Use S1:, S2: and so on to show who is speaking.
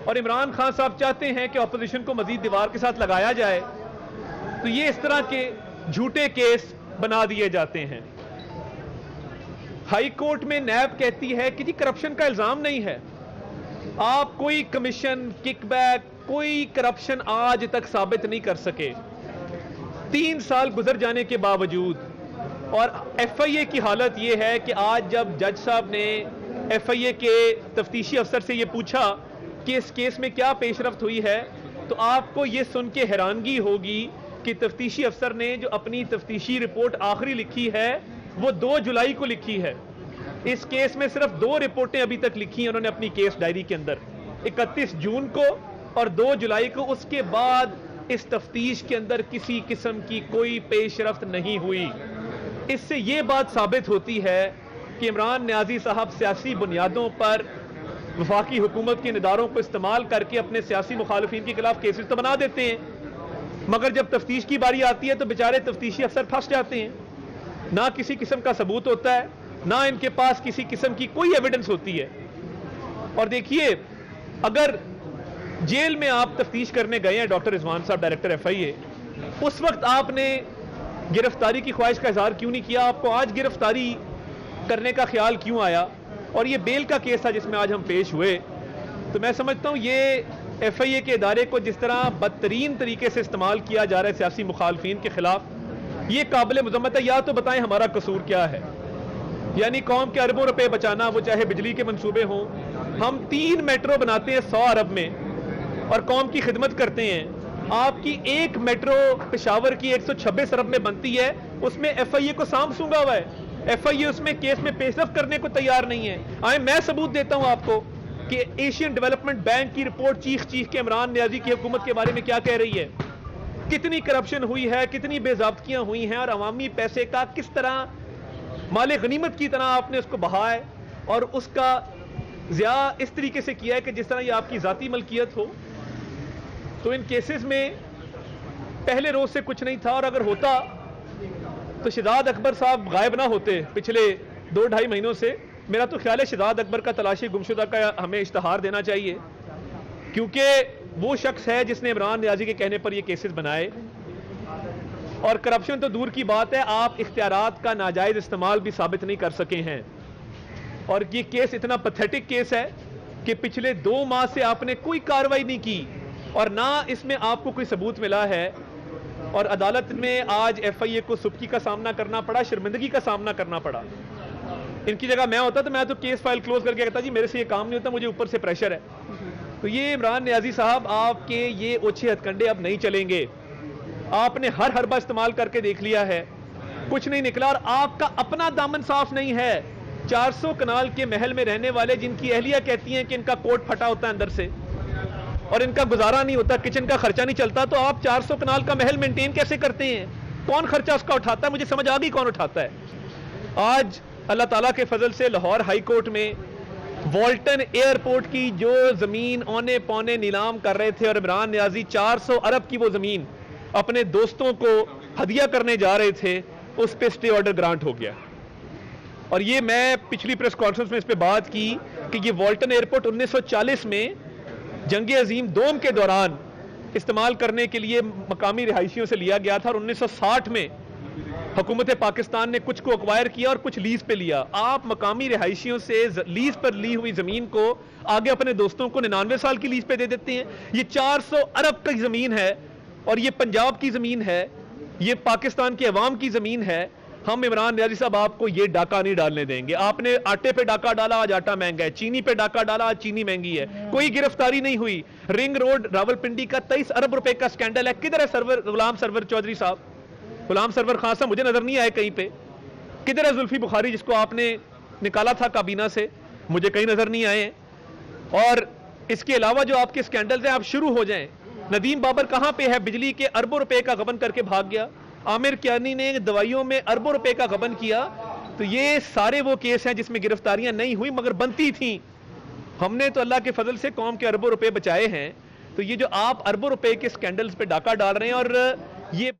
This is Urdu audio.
S1: اور عمران خان صاحب چاہتے ہیں کہ اپوزیشن کو مزید دیوار کے ساتھ لگایا جائے، تو یہ اس طرح کے جھوٹے کیس بنا دیے جاتے ہیں۔ ہائی کورٹ میں نیب کہتی ہے کہ جی کرپشن کا الزام نہیں ہے، آپ کوئی کمیشن، کک بیک، کوئی کرپشن آج تک ثابت نہیں کر سکے۔ 3 سال گزر جانے کے باوجود، اور ایف آئی اے کی حالت یہ ہے کہ آج جب جج صاحب نے ایف آئی اے کے تفتیشی افسر سے یہ پوچھا کہ اس کیس میں کیا پیش رفت ہوئی ہے، تو آپ کو یہ سن کے حیرانگی ہوگی کہ تفتیشی افسر نے جو اپنی تفتیشی رپورٹ آخری لکھی ہے وہ 2 جولائی کو لکھی ہے۔ اس کیس میں صرف 2 رپورٹیں ابھی تک لکھی ہیں انہوں نے اپنی کیس ڈائری کے اندر، 31 جون کو اور 2 جولائی کو۔ اس کے بعد اس تفتیش کے اندر کسی قسم کی کوئی پیش رفت نہیں ہوئی۔ اس سے یہ بات ثابت ہوتی ہے کہ عمران نیازی صاحب سیاسی بنیادوں پر وفاقی حکومت کے اداروں کو استعمال کر کے اپنے سیاسی مخالفین کے خلاف کیسز تو بنا دیتے ہیں، مگر جب تفتیش کی باری آتی ہے تو بیچارے تفتیشی افسر پھنس جاتے ہیں، نہ کسی قسم کا ثبوت ہوتا ہے، نہ ان کے پاس کسی قسم کی کوئی ایویڈنس ہوتی ہے۔ اور دیکھیے، اگر جیل میں آپ تفتیش کرنے گئے ہیں ڈاکٹر رضوان صاحب، ڈائریکٹر ایف آئی اے، اس وقت آپ نے گرفتاری کی خواہش کا اظہار کیوں نہیں کیا؟ آپ کو آج گرفتاری کرنے کا خیال کیوں آیا؟ اور یہ بیل کا کیس تھا جس میں آج ہم پیش ہوئے۔ تو میں سمجھتا ہوں یہ ایف آئی اے کے ادارے کو جس طرح بدترین طریقے سے استعمال کیا جا رہا ہے سیاسی مخالفین کے خلاف، یہ قابل مذمت ہے۔ یا تو بتائیں ہمارا قصور کیا ہے؟ یعنی قوم کے اربوں روپے بچانا، وہ چاہے بجلی کے منصوبے ہوں، ہم 3 میٹرو بناتے ہیں 100 ارب میں اور قوم کی خدمت کرتے ہیں۔ آپ کی 1 میٹرو پشاور کی 126 ارب میں بنتی ہے، اس میں ایف آئی اے کو سانپ سونگا ہوا ہے۔ ایف آئی اے اس میں کیس میں پیش رفت کرنے کو تیار نہیں ہے۔ آئیں میں ثبوت دیتا ہوں آپ کو کہ ایشین ڈیولپمنٹ بینک کی رپورٹ چیخ کے عمران نیازی کی حکومت کے بارے میں کیا کہہ رہی ہے، کتنی کرپشن ہوئی ہے، کتنی بے ضابطگیاں ہوئی ہیں، اور عوامی پیسے کا کس طرح مال غنیمت کی طرح آپ نے اس کو بہا ہے اور اس کا ضیاع اس طریقے سے کیا ہے کہ جس طرح یہ آپ کی ذاتی ملکیت ہو۔ تو ان کیسز میں پہلے روز سے کچھ نہیں تھا، اور اگر ہوتا تو شہزاد اکبر صاحب غائب نہ ہوتے پچھلے 2-2.5 مہینوں سے۔ میرا تو خیال ہے شہزاد اکبر کا تلاشی گمشدہ کا ہمیں اشتہار دینا چاہیے، کیونکہ وہ شخص ہے جس نے عمران نیازی کے کہنے پر یہ کیسز بنائے۔ اور کرپشن تو دور کی بات ہے، آپ اختیارات کا ناجائز استعمال بھی ثابت نہیں کر سکے ہیں۔ اور یہ کیس اتنا پتھیٹک کیس ہے کہ پچھلے 2 ماہ سے آپ نے کوئی کارروائی نہیں کی، اور نہ اس میں آپ کو کوئی ثبوت ملا ہے، اور عدالت میں آج ایف آئی اے کو سبکی کا سامنا کرنا پڑا، شرمندگی کا سامنا کرنا پڑا۔ ان کی جگہ میں ہوتا تو میں تو کیس فائل کلوز کر کے کہتا جی میرے سے یہ کام نہیں ہوتا، مجھے اوپر سے پریشر ہے۔ تو یہ عمران نیازی صاحب، آپ کے یہ اوچھے ہتھ کنڈے اب نہیں چلیں گے۔ آپ نے ہر حربہ استعمال کر کے دیکھ لیا ہے، کچھ نہیں نکلا، اور آپ کا اپنا دامن صاف نہیں ہے۔ 400 کنال کے محل میں رہنے والے جن کی اہلیہ کہتی ہیں کہ ان کا کوٹ پھٹا ہوتا ہے اندر سے اور ان کا گزارا نہیں ہوتا، کچن کا خرچہ نہیں چلتا، تو آپ 400 کنال کا محل مینٹین کیسے کرتے ہیں؟ کون خرچہ اس کا اٹھاتا ہے؟ مجھے سمجھ آ گئی کون اٹھاتا ہے۔ آج اللہ تعالیٰ کے فضل سے لاہور ہائی کورٹ میں والٹن ایئرپورٹ کی جو زمین اونے پونے نیلام کر رہے تھے، اور عمران نیازی 400 ارب کی وہ زمین اپنے دوستوں کو ہدیہ کرنے جا رہے تھے، اس پہ سٹے آرڈر گرانٹ ہو گیا۔ اور یہ میں پچھلی پریس کانفرنس میں اس پہ بات کی کہ یہ والٹن ایئرپورٹ 1940 میں جنگ عظیم دوم کے دوران استعمال کرنے کے لیے مقامی رہائشیوں سے لیا گیا تھا، اور 1960 میں حکومت پاکستان نے کچھ کو ایکوائر کیا اور کچھ لیز پہ لیا۔ آپ مقامی رہائشیوں سے لیز پر لی ہوئی زمین کو آگے اپنے دوستوں کو 99 سال کی لیز پہ دے دیتے ہیں۔ یہ 400 ارب کی زمین ہے، اور یہ پنجاب کی زمین ہے، یہ پاکستان کے عوام کی زمین ہے۔ ہم عمران نیازی صاحب آپ کو یہ ڈاکہ نہیں ڈالنے دیں گے۔ آپ نے آٹے پہ ڈاکہ ڈالا، آج آٹا مہنگا ہے، چینی پہ ڈاکہ ڈالا، آج چینی مہنگی ہے، کوئی گرفتاری نہیں ہوئی۔ رنگ روڈ راولپنڈی کا 23 ارب روپے کا سکینڈل ہے، کدھر ہے غلام سرور چودھری صاحب؟ غلام سرور خان صاحب مجھے نظر نہیں آئے کہیں پہ۔ کدھر ہے زلفی بخاری جس کو آپ نے نکالا تھا کابینہ سے؟ مجھے کہیں نظر نہیں آئے۔ اور اس کے علاوہ جو آپ کے سکینڈلز ہیں، آپ شروع ہو جائیں۔ ندیم بابر کہاں پہ ہے؟ بجلی کے اربوں روپے کا غبن کر کے بھاگ گیا۔ عامر کیانی نے دوائیوں میں اربوں روپے کا غبن کیا۔ تو یہ سارے وہ کیس ہیں جس میں گرفتاریاں نہیں ہوئی مگر بنتی تھیں۔ ہم نے تو اللہ کے فضل سے قوم کے اربوں روپے بچائے ہیں۔ تو یہ جو آپ اربوں روپے کے سکینڈلز پہ ڈاکہ ڈال رہے ہیں، اور یہ